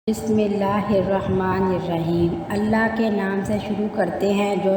بسم اللہ الرحمن الرحیم۔ اللہ کے نام سے شروع کرتے ہیں جو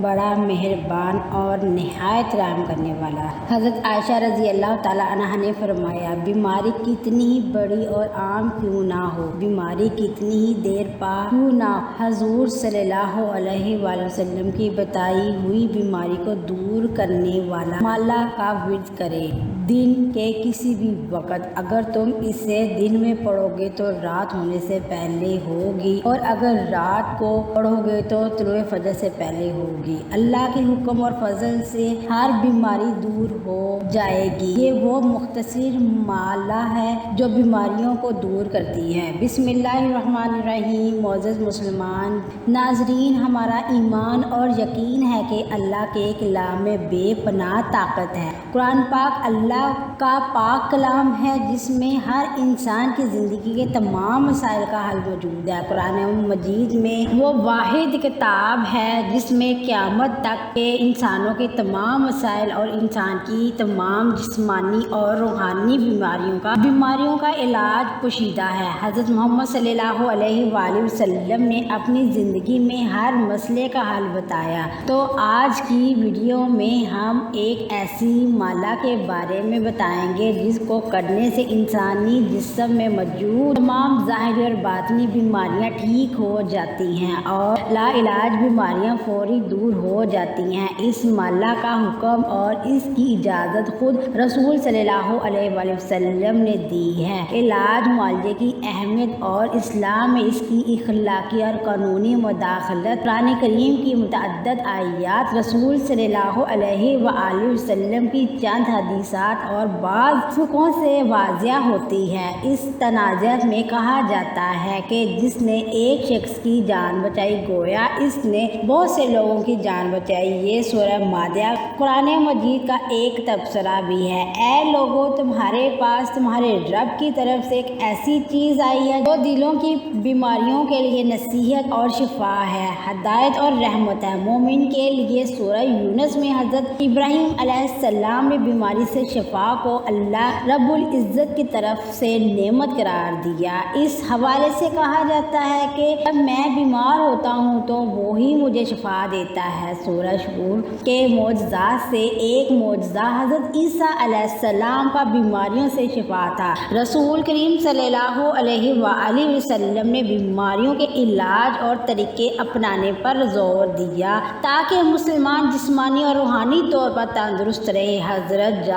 بڑا مہربان اور نہایت رحم کرنے والا۔ حضرت عائشہ رضی اللہ تعالیٰ عنہا نے فرمایا، بیماری کتنی ہی بڑی اور عام کیوں نہ ہو، بیماری کتنی ہی دیر پا کیوں نہ ہو، حضور صلی اللہ علیہ وآلہ وسلم کی بتائی ہوئی بیماری کو دور کرنے والا مالا کا ورد کرے۔ دن کے کسی بھی وقت اگر تم اسے دن میں پڑھو گے تو رات ہونے سے پہلے ہوگی، اور اگر رات کو پڑھو گے تو طلوع فجر سے پہلے ہوگی۔ اللہ کے حکم اور فضل سے ہر بیماری دور ہو جائے گی۔ یہ وہ مختصر مالا ہے جو بیماریوں کو دور کرتی ہے۔ بسم اللہ الرحمن الرحیم۔ معزز مسلمان ناظرین، ہمارا ایمان اور یقین ہے کہ اللہ کے کلام میں بے پناہ طاقت ہے۔ قرآن پاک اللہ کا پاک کلام ہے جس میں ہر انسان کی زندگی کے تمام مسائل کا حل موجود ہے۔ قرآن مجید میں وہ واحد کتاب ہے جس میں قیامت تک کے انسانوں کے تمام مسائل اور انسان کی تمام جسمانی اور روحانی بیماریوں کا علاج پوشیدہ ہے۔ حضرت محمد صلی اللہ علیہ وآلہ وسلم نے اپنی زندگی میں ہر مسئلے کا حل بتایا۔ تو آج کی ویڈیو میں ہم ایک ایسی مالا کے بارے میں بتائیں گے جس کو کرنے سے انسانی جسم میں موجود تمام ظاہری اور باطنی بیماریاں ٹھیک ہو جاتی ہیں اور لا علاج بیماریاں فوری دور ہو جاتی ہیں۔ اس مالا کا حکم اور اس کی اجازت خود رسول صلی اللہ علیہ وآلہ وسلم نے دی ہے۔ علاج معالجے کی اہمیت اور اسلام میں اس کی اخلاقی اور قانونی مداخلت، قرآن کریم کی متعدد آیات، رسول صلی اللہ علیہ وآلہ وسلم کی چند حدیثات اور بعض فقہوں سے واضح ہوتی ہے۔ اس تنازعات میں کہا جاتا ہے کہ جس نے ایک شخص کی جان بچائی گویا اس نے بہت سے لوگوں کی جان بچائی۔ یہ سورہ مائدہ قرآن مجید کا ایک تبصرہ بھی ہے۔ اے لوگو، تمہارے پاس تمہارے رب کی طرف سے ایک ایسی چیز آئی ہے جو دلوں کی بیماریوں کے لیے نصیحت اور شفا ہے، ہدایت اور رحمت ہے۔ مومن کے لیے سورہ یونس میں حضرت ابراہیم علیہ السلام نے بیماری سے شفا کو اللہ رب العزت کی طرف سے نعمت قرار دیا۔ اس حوالے سے کہا جاتا ہے کہ جب میں بیمار ہوتا ہوں تو وہی مجھے شفا دیتا ہے۔ سورہ شور کے معجزات سے ایک معجزہ حضرت عیسیٰ علیہ السلام کا بیماریوں سے شفا تھا۔ رسول کریم صلی اللہ علیہ وآلہ وسلم نے بیماریوں کے علاج اور طریقے اپنانے پر زور دیا تاکہ مسلمان جسمانی اور روحانی طور پر تندرست رہے۔ حضرت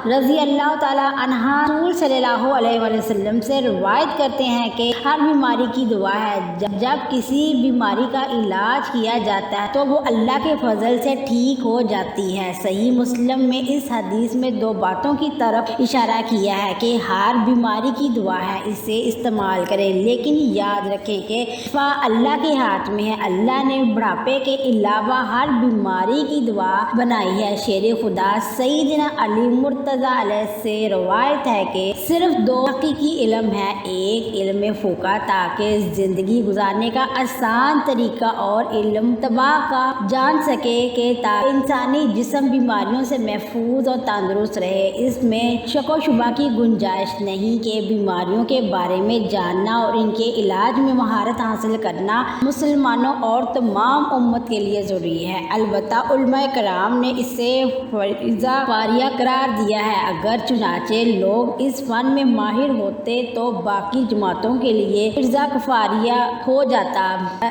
رضی اللہ تعالیٰ عنہا رسول صلی اللہ علیہ وآلہ وسلم سے روایت کرتے ہیں کہ ہر بیماری کی دعا ہے۔ جب کسی بیماری کا علاج کیا جاتا ہے تو وہ اللہ کے فضل سے ٹھیک ہو جاتی ہے۔ صحیح مسلم میں اس حدیث میں دو باتوں کی طرف اشارہ کیا ہے کہ ہر بیماری کی دعا ہے، اسے استعمال کریں، لیکن یاد رکھیں کہ شفا اللہ کے ہاتھ میں ہے۔ اللہ نے بڑھاپے کے علاوہ ہر بیماری کی دعا بنائی ہے۔ شیر خدا سیدنا علی مرتضیٰ علیہ سے روایت ہے کہ صرف دو حقیقی علم ہے، ایک علم فقہ تاکہ زندگی گزارنے کا آسان طریقہ، اور علم طب کا جان سکے کہ تاکہ انسانی جسم بیماریوں سے محفوظ اور تندرست رہے۔ اس میں شک و شبہ کی گنجائش نہیں کہ بیماریوں کے بارے میں جاننا اور ان کے علاج میں مہارت حاصل کرنا مسلمانوں اور تمام امت کے لیے ضروری ہے۔ البتہ علماء کرام نے اسے فریضہ کفایہ قرار دیا ہے۔ اگر چنانچہ لوگ اس فن میں ماہر ہوتے تو باقی جماعتوں کے لیے فریضہ کفایہ ہو جاتا۔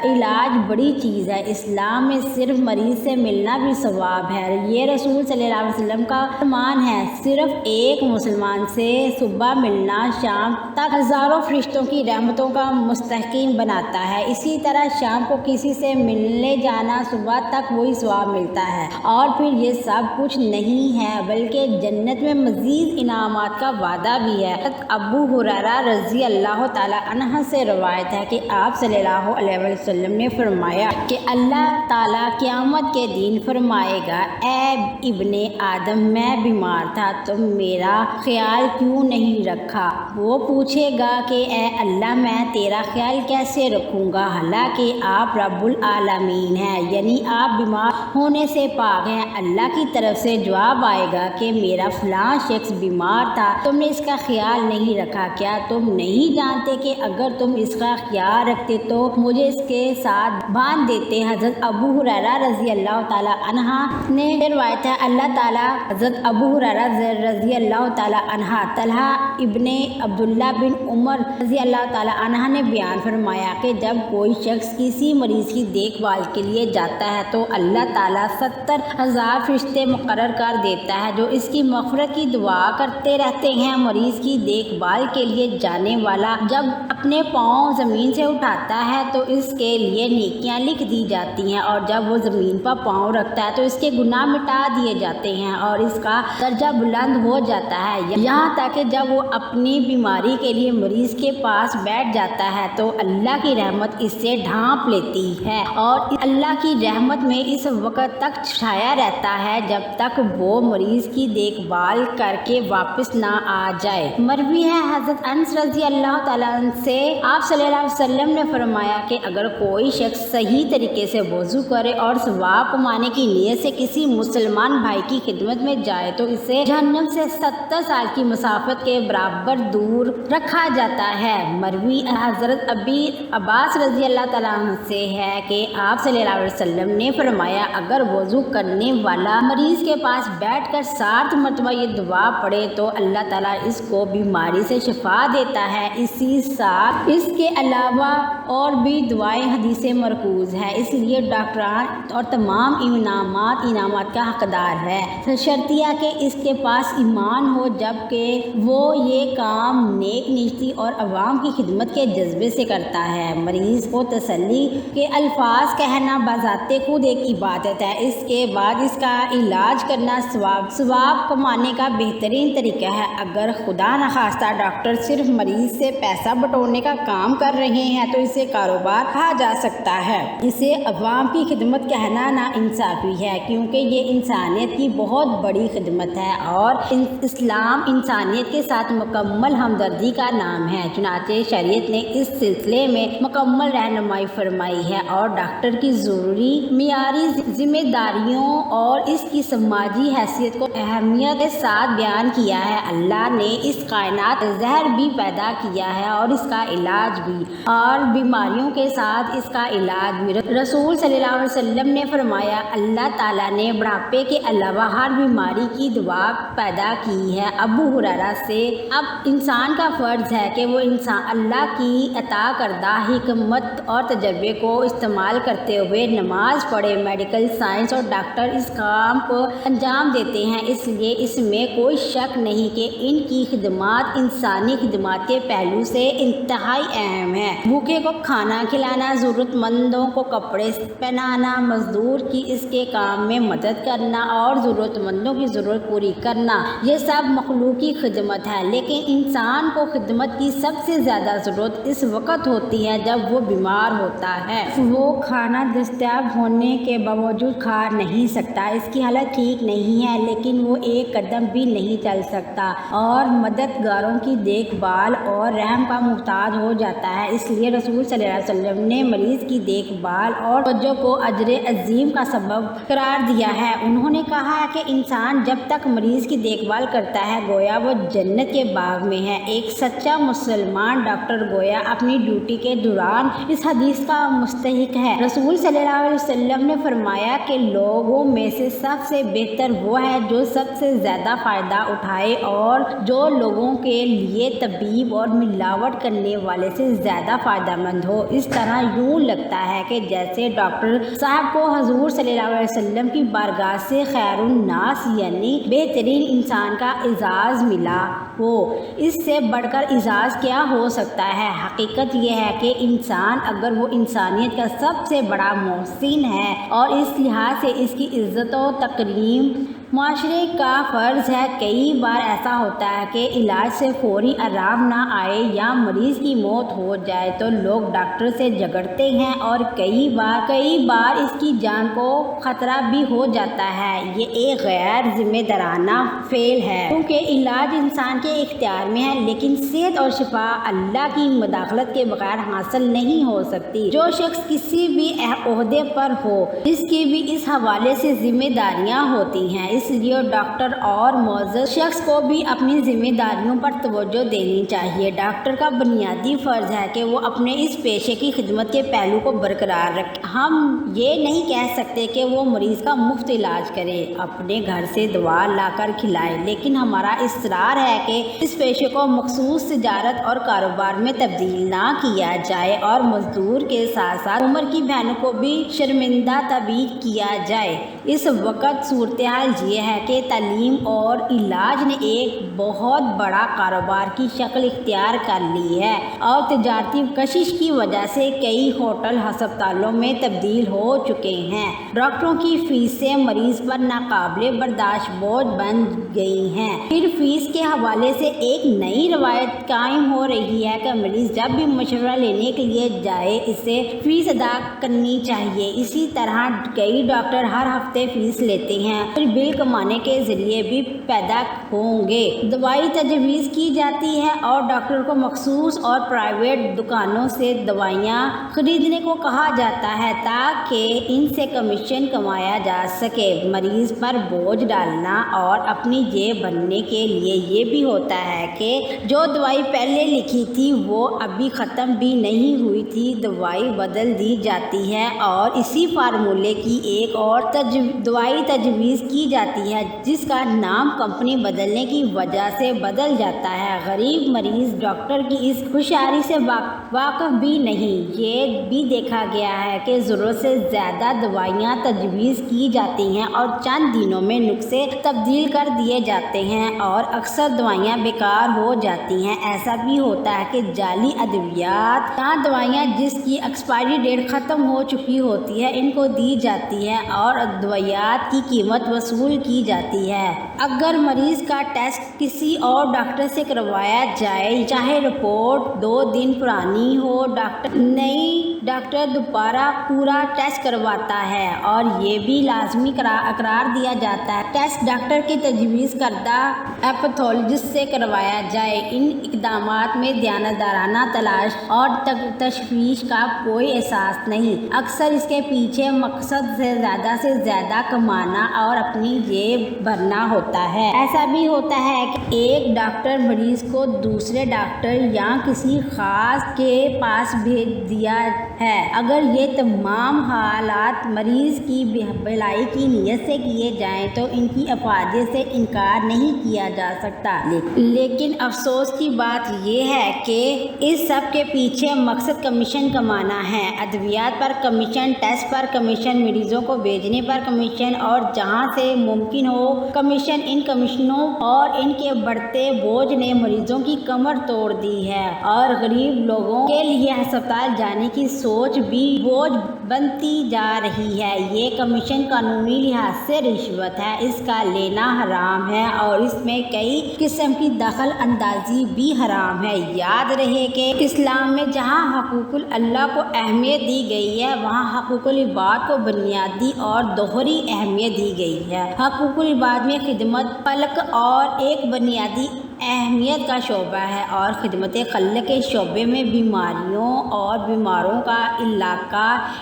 علاج بڑی چیز ہے۔ اسلام میں صرف مریض سے ملنا بھی ثواب ہے۔ یہ رسول صلی اللہ علیہ وسلم کا فرمان ہے، صرف ایک مسلمان سے صبح ملنا شام تک ہزاروں فرشتوں کی رحمتوں کا مستحق بناتا ہے۔ اسی طرح شام کو کسی سے ملنے جانا، صبح تک وہی ثواب ملتا ہے۔ اور پھر یہ سب کچھ نہیں ہے بلکہ جنت میں مزید انعامات کا وعدہ بھی ہے۔ ابو ہریرہ رضی اللہ تعالیٰ عنہ سے روایت ہے کہ آپ صلی اللہ علیہ وسلم نے فرمایا کہ اللہ تعالیٰ قیامت کے دن فرمائے گا، اے ابن آدم، میں بیمار تھا، تم میرا خیال کیوں نہیں رکھا؟ وہ پوچھے گا کہ اے اللہ، میں تیرا خیال کیسے رکھوں گا حالانکہ آپ رب العالمین ہیں، یعنی آپ بیمار ہونے سے پاک ہیں۔ اللہ کی طرف سے جواب آئے گا کہ میرا فلاں شخص بیمار تھا، تم نے اس کا خیال نہیں رکھا، کیا تم نہیں جانتے کہ اگر تم اس کا خیال رکھتے تو مجھے اس کے ساتھ باندھ دیتے۔ حضرت ابو ہریرہ رضی اللہ تعالیٰ عنہ نے روایت ہے، اللہ تعالیٰ حضرت ابو ہریرہ رضی اللہ تعالیٰ عنہ طلحہ ابن عبداللہ بن عمر رضی اللہ تعالیٰ عنہ نے بیان فرمایا کہ جب کوئی شخص کسی مریض کی دیکھ بھال کے لیے جاتا ہے تو اللہ تعالیٰ 70,000 فرشتے مقرر کر دیتا ہے جو اس کی مغفرت کی دعا کرتے رہتے ہیں۔ مریض کی دیکھ بھال کے لیے جانے والا جب اپنے پاؤں زمین سے اٹھاتا ہے تو اس کے لیے نیکیاں لکھ دی جاتی ہیں، اور جب وہ زمین پر پاؤں رکھتا ہے تو اس کے گناہ مٹا دیے جاتے ہیں اور اس کا درجہ بلند ہو جاتا ہے، یہاں تک کہ جب وہ اپنی بیماری کے لیے مریض کے پاس بیٹھ جاتا ہے تو اللہ کی رحمت اس سے ڈھانپ لیتی ہے اور اللہ کی رحمت میں اس وقت تک چھایا رہتا ہے جب تک وہ مریض کی دیکھ بھال کر کے واپس نہ آ جائے۔ مروی ہے حضرت انس رضی اللہ تعالیٰ عنہ سے، آپ صلی اللہ علیہ وسلم نے فرمایا کہ اگر کوئی شخص صحیح طریقے سے وضو کرے اور ثواب کمانے کی نیت سے کسی مسلمان بھائی کی خدمت میں جائے تو اسے جہنم سے 70 سال کی مسافت کے برابر دور رکھا جاتا ہے۔ مروی حضرت ابی عباس رضی اللہ تعالیٰ عنہ سے ہے کہ آپ صلی اللہ علیہ وسلم نے فرمایا اگر وضو کرنے والا مریض کے پاس بیٹھ کر 60 مرتبہ یہ دعا پڑھے تو اللہ تعالیٰ اس کو بیماری سے شفا دیتا ہے۔ اسی ساتھ اس کے علاوہ اور بھی دعائیں حدیث مرکوز ہے، اس لیے ڈاکٹران اور تمام انعامات کا حقدار ہے، شرطیہ کہ اس کے پاس ایمان ہو جبکہ وہ یہ کام نیک نیتی اور عوام کی خدمت کے جذبے سے کرتا ہے۔ مریض کو تسلی کے الفاظ کہنا بذات خود ایک عبادت ہے، اس کے بعد اس کا علاج کرنا ثواب کمانے کا بہترین طریقہ ہے۔ اگر خدا نخواستہ ڈاکٹر صرف مریض سے پیسہ بٹورنے کا کام کر رہے ہیں تو اسے کاروبار کہا جا سکتا ہے، اسے عوام کی خدمت کہنا ناانصافی ہے کیونکہ یہ انسانیت کی بہت بڑی خدمت ہے اور اسلام انسانیت کے ساتھ مکمل ہمدردی کا نام ہے۔ چنانچہ شریعت نے اس سلسلے میں مکمل رہنمائی فرمائی ہے اور ڈاکٹر کی ضروری معیاری ذمہ داریوں اور اس کی سماجی حیثیت کو اہمیت کے ساتھ بیان کیا ہے۔ اللہ نے اس کائنات زہر بھی پیدا کیا ہے اور اس کا علاج بھی، اور بیماریوں کے ساتھ اس کا علاج بھی۔ رسول صلی اللہ علیہ وسلم نے فرمایا اللہ تعالیٰ نے بڑھاپے کے علاوہ ہر بیماری کی دوا پیدا کی ہے۔ ابو ہریرہ سے، اب انسان کا فرض ہے کہ وہ انسان اللہ کی عطا کردہ حکمت اور تجربے کو استعمال کرتے ہوئے نماز پڑھے۔ میڈیکل سائنس اور ڈاکٹر اس کام کو انجام دیتے ہیں، اس لیے اس میں کوئی شک نہیں کہ ان کی خدمات انسانی خدمات کے پہلو سے انتہائی اہم ہے۔ بھوکے کو کھانا کھلانا، ضرورت مندوں کو کپڑے پہنانا، مزدور کی اس کے کام میں مدد کرنا اور ضرورت مندوں کی ضرورت پوری کرنا، یہ سب مخلوقی خدمت ہے، لیکن انسان کو خدمت کی سب سے زیادہ ضرورت اس وقت ہوتی ہے جب وہ بیمار ہوتا ہے۔ وہ کھانا دستیاب ہونے کے باوجود کھا نہیں سکتا، اس کی حالت ٹھیک نہیں ہے لیکن وہ ایک قدم بھی نہیں چل سکتا اور مددگاروں کی دیکھ بھال اور رحم کا محتاج ہو جاتا ہے۔ اس لیے رسول صلی اللہ علیہ وسلم نے مریض کی دیکھ بھال اور توجہ کو اجر عظیم کا سبب قرار دیا ہے۔ انہوں نے کہا ہے کہ انسان جب تک مریض کی دیکھ بھال کرتا ہے گویا وہ جنت کے باغ میں ہے۔ ایک سچا مسلمان ڈاکٹر گویا اپنی ڈیوٹی کے دوران اس حدیث کا مستحق ہے۔ رسول صلی اللہ علیہ وسلم نے فرمایا کہ لوگوں میں سے سب سے بہتر وہ ہے جو سب سے زیادہ فائدہ اٹھائے اور جو لوگوں کے لیے طبیب اور ملاوٹ کرنے والے سے زیادہ فائدہ مند ہو۔ اس طرح یوں لگتا ہے کہ جیسے ڈاکٹر صاحب کو حضور صلی اللہ علیہ وسلم کی بارگاہ سے خیر الناس یعنی بہترین انسان کا اعزاز ملا ہو۔ اس سے بڑھ کر اعزاز کیا ہو سکتا ہے؟ حقیقت یہ ہے کہ انسان اگر وہ انسانیت کا سب سے بڑا محسن ہے اور اس لحاظ سے اس کی عزت و تکریم معاشرے کا فرض ہے۔ کئی بار ایسا ہوتا ہے کہ علاج سے فوری آرام نہ آئے یا مریض کی موت ہو جائے تو لوگ ڈاکٹر سے جھگڑتے ہیں اور کئی بار اس کی جان کو خطرہ بھی ہو جاتا ہے۔ یہ ایک غیر ذمہ دارانہ فعل ہے کیونکہ علاج انسان کے اختیار میں ہے، لیکن صحت اور شفا اللہ کی مداخلت کے بغیر حاصل نہیں ہو سکتی۔ جو شخص کسی بھی عہدے پر ہو، جس کی بھی اس حوالے سے ذمہ داریاں ہوتی ہیں، اس اس لیے ڈاکٹر اور معزز شخص کو بھی اپنی ذمہ داریوں پر توجہ دینی چاہیے۔ ڈاکٹر کا بنیادی فرض ہے کہ وہ اپنے اس پیشے کی خدمت کے پہلو کو برقرار رکھے۔ ہم یہ نہیں کہہ سکتے کہ وہ مریض کا مفت علاج کرے، اپنے گھر سے دوا لا کر کھلائے، لیکن ہمارا اصرار ہے کہ اس پیشے کو مخصوص تجارت اور کاروبار میں تبدیل نہ کیا جائے اور مزدور کے ساتھ ساتھ عمر کی بہنوں کو بھی شرمندہ تبعید کیا جائے۔ اس وقت صورتحال یہ ہے کہ تعلیم اور علاج نے ایک بہت بڑا کاروبار کی شکل اختیار کر لی ہے اور تجارتی کشش کی وجہ سے کئی ہوٹل ہسپتالوں میں تبدیل ہو چکے ہیں۔ ڈاکٹروں کی فیسیں مریض پر ناقابل برداشت بوجھ بن گئی ہیں۔ پھر فیس کے حوالے سے ایک نئی روایت قائم ہو رہی ہے کہ مریض جب بھی مشورہ لینے کے لیے جائے اسے فیس ادا کرنی چاہیے۔ اسی طرح کئی ڈاکٹر ہر ہفتے فیس لیتے ہیں، پھر بل کمانے کے ذریعے بھی پیدا ہوں گے۔ دوائی تجویز کی جاتی ہے اور ڈاکٹر کو مخصوص اور پرائیویٹ دکانوں سے دوائیاں خریدنے کو کہا جاتا ہے تاکہ ان سے کمیشن کمایا جا سکے۔ مریض پر بوجھ ڈالنا اور اپنی جیب بھرنے کے لیے یہ بھی ہوتا ہے کہ جو دوائی پہلے لکھی تھی وہ ابھی ختم بھی نہیں ہوئی تھی، دوائی بدل دی جاتی ہے اور اسی فارمولے کی ایک اور دوائی تجویز کی جاتی ہے جس کا نام کمپنی بدلنے کی وجہ سے بدل جاتا ہے۔ غریب مریض ڈاکٹر کی اس ہوشیاری سے واقف بھی نہیں۔ یہ بھی دیکھا گیا ہے کہ ضرورت سے زیادہ دوائیاں تجویز کی جاتی ہیں اور چند دنوں میں نسخے تبدیل کر دیے جاتے ہیں اور اکثر دوائیاں بیکار ہو جاتی ہیں۔ ایسا بھی ہوتا ہے کہ جعلی ادویات یا دوائیاں جس کی ایکسپائری ڈیٹ ختم ہو چکی ہوتی ہے ان کو دی جاتی ہے اور ادویات کی قیمت وصول کی جاتی ہے۔ اگر مریض کا ٹیسٹ کسی اور ڈاکٹر سے کروایا جائے، چاہے رپورٹ 2 دن پرانی ہو، ڈاکٹر دوبارہ پورا ٹیسٹ کرواتا ہے اور یہ بھی لازمی قرار دیا جاتا ہے ٹیسٹ ڈاکٹر کی تجویز کردہ ایپتھولوجسٹ سے کروایا جائے۔ ان اقدامات میں دیانتدارانہ تلاش اور تشویش کا کوئی اساس نہیں، اکثر اس کے پیچھے مقصد سے زیادہ کمانا اور اپنی جیب بھرنا ہوتا ہے۔ ایسا بھی ہوتا ہے کہ ایک ڈاکٹر مریض کو دوسرے ڈاکٹر یا کسی خاص کے پاس بھیج دیا ہے۔ اگر یہ تمام حالات مریض کی بھلائی کی نیت سے کیے جائیں تو ان کی افادیت سے انکار نہیں کیا جا سکتا، لیکن افسوس کی بات یہ ہے کہ اس سب کے پیچھے مقصد کمیشن کمانا ہے۔ ادویات پر کمیشن، ٹیسٹ پر کمیشن، مریضوں کو بھیجنے پر کمیشن اور جہاں سے ممکن ہو کمیشن۔ ان کمیشنوں اور ان کے بڑھتے بوجھ نے مریضوں کی کمر توڑ دی ہے اور غریب لوگوں کے لیے ہسپتال جانے کی سوچ بھی بوجھ بنتی جا رہی ہے۔ یہ کمیشن قانونی لحاظ سے رشوت ہے، اس کا لینا حرام ہے اور اس میں کئی قسم کی دخل اندازی بھی حرام ہے۔ یاد رہے کہ اسلام میں جہاں حقوق اللہ کو اہمیت دی گئی ہے وہاں حقوق العباد کو بنیادی اور دوہری اہمیت دی گئی ہے۔ حقوق العباد میں خدمت خلق اور ایک بنیادی اہمیت کا شعبہ ہے اور خدمت خلق کے شعبے میں بیماریوں اور بیماروں کا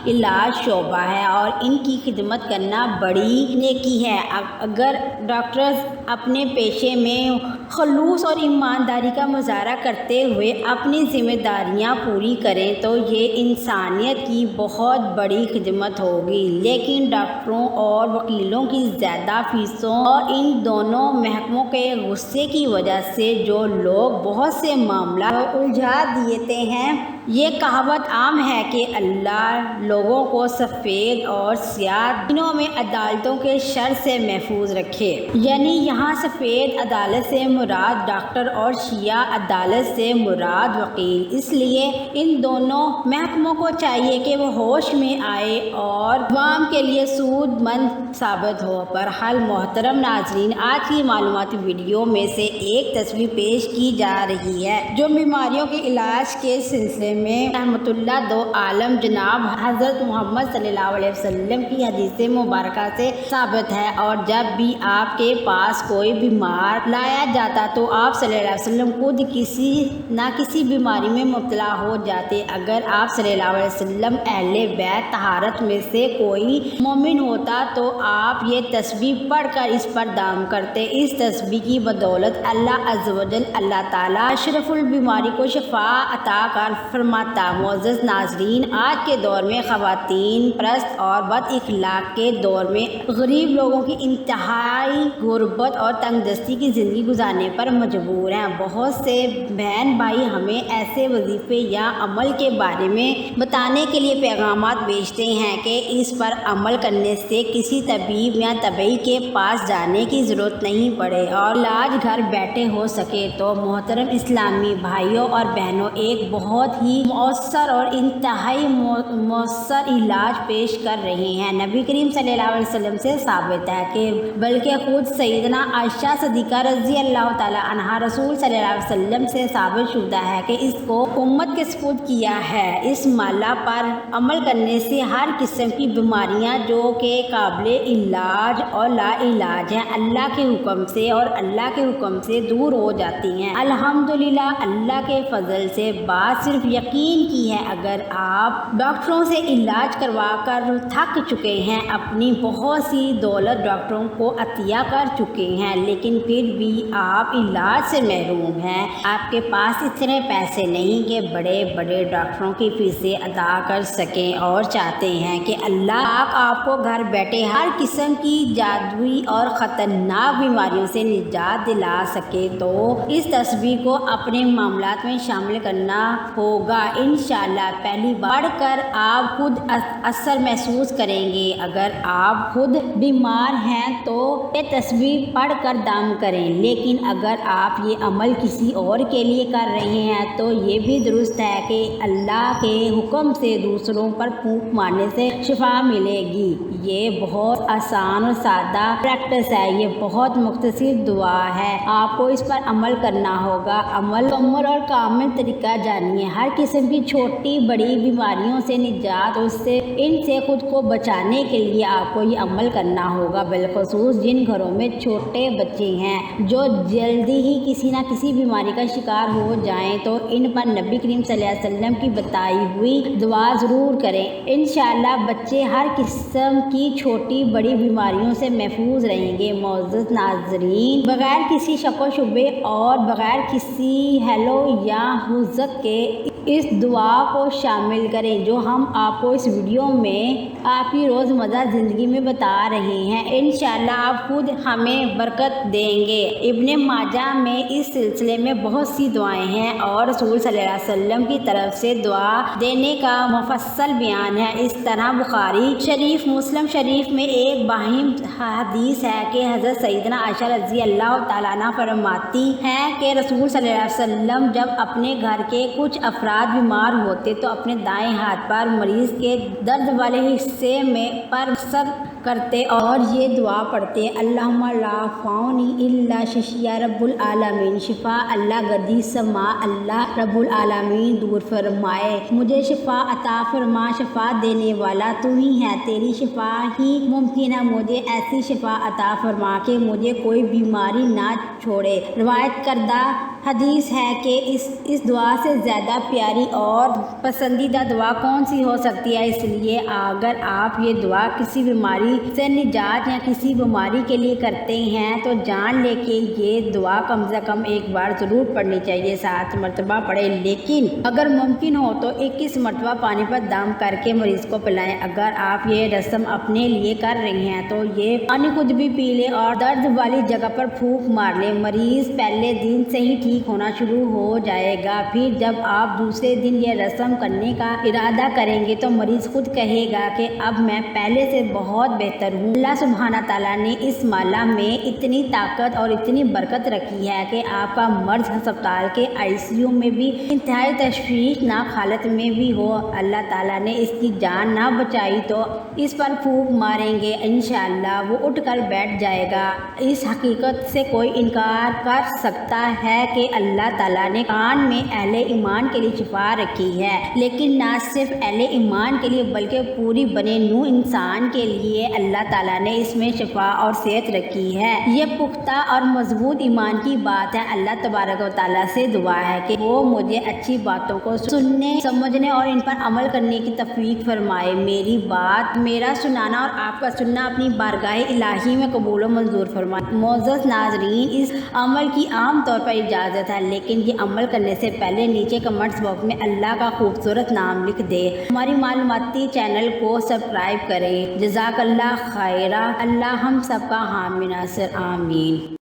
علاج شعبہ ہے اور ان کی خدمت کرنا بڑی نیکی ہے۔ اگر ڈاکٹرز اپنے پیشے میں خلوص اور ایمانداری کا مظاہرہ کرتے ہوئے اپنی ذمہ داریاں پوری کریں تو یہ انسانیت کی بہت بڑی خدمت ہوگی، لیکن ڈاکٹروں اور وکیلوں کی زیادہ فیسوں اور ان دونوں محکموں کے غصے کی وجہ سے جو لوگ بہت سے معاملات الجھا دیتے ہیں۔ یہ کہاوت عام ہے کہ اللہ لوگوں کو سفید اور سیاہ دنوں میں عدالتوں کے شر سے محفوظ رکھے، یعنی یہاں سفید عدالت سے مراد ڈاکٹر اور سیاہ عدالت سے مراد وکیل۔ اس لیے ان دونوں محکموں کو چاہیے کہ وہ ہوش میں آئے اور عوام کے لیے سود مند ثابت ہو۔ بہرحال محترم ناظرین، آج کی معلوماتی ویڈیو میں سے ایک ایک تصویر پیش کی جا رہی ہے جو بیماریوں کے علاج کے سلسلے میں رحمت اللہ دو عالم جناب حضرت محمد صلی اللہ علیہ وسلم کی حدیث مبارکہ سے ثابت ہے۔ اور جب بھی آپ کے پاس کوئی بیمار لایا جاتا تو آپ صلی اللہ علیہ وسلم خود کسی نہ کسی بیماری میں مبتلا ہو جاتے۔ اگر آپ صلی اللہ علیہ وسلم اہل بیت طہارت میں سے کوئی مومن ہوتا تو آپ یہ تسبیح پڑھ کر اس پر دام کرتے۔ اس تسبیح کی بدولت اللہ عز و جل اللہ تعالیٰ اشرف البیماری کو شفا عطا کر فرماتا۔ معزز ناظرین، آج کے دور میں خواتین پرست اور بد اخلاق کے دور میں غریب لوگوں کی انتہائی غربت اور تنگ دستی کی زندگی گزارنے پر مجبور ہیں۔ بہت سے بہن بھائی ہمیں ایسے وظیفے یا عمل کے بارے میں بتانے کے لیے پیغامات بھیجتے ہیں کہ اس پر عمل کرنے سے کسی طبیب یا طبیعی کے پاس جانے کی ضرورت نہیں پڑے اور علاج گھر بیٹھے ہو سکے۔ تو محترم اسلامی بھائیوں اور بہنوں، ایک بہت ہی مؤثر اور انتہائی مؤثر علاج پیش کر رہے ہیں۔ نبی کریم صلی اللہ علیہ وسلم سے ثابت ہے کہ بلکہ خود سیدنا عائشہ صدیقہ رضی اللہ تعالیٰ عنہا رسول صلی اللہ علیہ وسلم سے ثابت شدہ ہے کہ اس کو امت کے سپرد کیا ہے۔ اس مالا پر عمل کرنے سے ہر قسم کی بیماریاں جو کہ قابل علاج اور لا علاج ہیں اللہ کے حکم سے اور اللہ کے حکم سے دور ہو جاتی ہیں۔ الحمدللہ، اللہ کے فضل سے بات صرف یقین کی ہے۔ اگر آپ ڈاکٹروں سے علاج کروا کر تھک چکے ہیں، اپنی بہت سی دولت ڈاکٹروں کو عطیہ کر چکے ہیں، لیکن پھر بھی آپ علاج سے محروم ہیں، آپ کے پاس اتنے پیسے نہیں کہ بڑے بڑے ڈاکٹروں کی فیسیں ادا کر سکیں اور چاہتے ہیں کہ اللہ آپ کو گھر بیٹھے ہر قسم کی جادوئی اور خطرناک بیماریوں سے نجات دلا سکے، تو اس تسبیح کو اپنے معاملات میں شامل کرنا ہوگا۔ انشاءاللہ پہلی بار پڑھ کر آپ خود اثر محسوس کریں گے۔ اگر آپ خود بیمار ہیں تو یہ تسبیح پڑھ کر دام کریں، لیکن اگر آپ یہ عمل کسی اور کے لیے کر رہے ہیں تو یہ بھی درست ہے کہ اللہ کے حکم سے دوسروں پر پھونک مارنے سے شفا ملے گی۔ یہ بہت آسان اور سادہ پریکٹس ہے، یہ بہت مختصر دعا ہے، آپ کو اس پر عمل کرنا ہوگا۔ عمل مکمل اور کامل طریقہ جانیے۔ ہر قسم کی چھوٹی بڑی بیماریوں سے نجات ان سے خود کو بچانے کے لیے آپ کو یہ عمل کرنا ہوگا، بالخصوص جن گھروں میں چھوٹے بچے ہیں جو جلدی ہی کسی نہ کسی بیماری کا شکار ہو جائیں تو ان پر نبی کریم صلی اللہ علیہ وسلم کی بتائی ہوئی دعا ضرور کریں۔ انشاءاللہ بچے ہر قسم کی چھوٹی بڑی بیماریوں سے محفوظ رہیں گے۔ معزز ناظرین، بغیر کسی شک و شبے اور بغیر کسی ہیلو یا حجت کے اس دعا کو شامل کریں جو ہم آپ کو اس ویڈیو میں آپ کی روزمرہ زندگی میں بتا رہے ہیں۔ انشاءاللہ آپ خود ہمیں برکت دیں گے۔ ابن ماجہ میں اس سلسلے میں بہت سی دعائیں ہیں اور رسول صلی اللہ علیہ وسلم کی طرف سے دعا دینے کا مفصل بیان ہے۔ اس طرح بخاری شریف، مسلم شریف میں ایک باہم حدیث ہے کہ حضرت سیدنا عائشہ رضی اللہ تعالیٰ عنہ فرماتی ہیں کہ رسول صلی اللہ علیہ وسلم جب اپنے گھر کے کچھ افراد بیمار ہوتے تو اپنے دائیں ہاتھ پر مریض کے درد والے حصے میں پر سر کرتے اور یہ دعا پڑھتے: اللہم لا فاؤنی الا شفیع رب العالمین، شفا اللہ گدی سما، اللہ رب العالمین دور فرمائے، مجھے شفا عطا فرما، شفا دینے والا تو ہی ہے، تیری شفا ہی ممکن ہے، مجھے ایسی شفا عطا فرما کہ مجھے کوئی بیماری نہ چھوڑے۔ روایت کردہ حدیث ہے کہ اس دعا سے زیادہ پیاری اور پسندیدہ دعا کون سی ہو سکتی ہے؟ اس لیے اگر آپ یہ دعا کسی بیماری سے نجات یا کسی بیماری کے لیے کرتے ہیں تو جان لے کہ یہ دعا کم سے کم ایک بار ضرور پڑھنی چاہیے، 7 مرتبہ پڑھیں، لیکن اگر ممکن ہو تو 21 مرتبہ پانی پر دم کر کے مریض کو پلائیں۔ اگر آپ یہ رسم اپنے لیے کر رہے ہیں تو یہ پانی خود بھی پی لیں اور درد والی جگہ پر پھونک مار لیں، مریض پہلے دن سے ہی ٹھیک ٹھیک ہونا شروع ہو جائے گا۔ پھر جب آپ دوسرے دن یہ رسم کرنے کا ارادہ کریں گے تو مریض خود کہے گا کہ اب میں پہلے سے بہت بہتر ہوں۔ اللہ سبحانہ تعالیٰ نے اس مالا میں اتنی طاقت اور اتنی برکت رکھی ہے کہ آپ کا مرض ہسپتال کے ICU میں بھی انتہائی تشویشناک حالت میں بھی ہو، اللہ تعالیٰ نے اس کی جان نہ بچائی تو اس پر پھونک ماریں گے، انشاءاللہ وہ اٹھ کر بیٹھ جائے گا۔ اس حقیقت سے کوئی انکار کر سکتا ہے کہ اللہ تعالیٰ نے قرآن میں اہل ایمان کے لیے شفا رکھی ہے، لیکن نہ صرف اہل ایمان کے لیے بلکہ پوری بنے نوع انسان کے لیے اللہ تعالیٰ نے اس میں شفا اور صحت رکھی ہے۔ یہ پختہ اور مضبوط ایمان کی بات ہے۔ اللہ تبارک و تعالیٰ سے دعا ہے کہ وہ مجھے اچھی باتوں کو سننے، سمجھنے اور ان پر عمل کرنے کی توفیق فرمائے۔ میری بات، میرا سنانا اور آپ کا سننا اپنی بارگاہ الہی میں قبول و منظور فرمائے۔ معزز ناظرین، اس عمل کی عام طور پر اجازت ہے، لیکن یہ عمل کرنے سے پہلے نیچے کمنٹس باکس میں اللہ کا خوبصورت نام لکھ دے۔ ہماری معلوماتی چینل کو سبسکرائب کریں۔ جزاک اللہ خیرہ۔ اللہ ہم سب کا حامی ناصر، آمین۔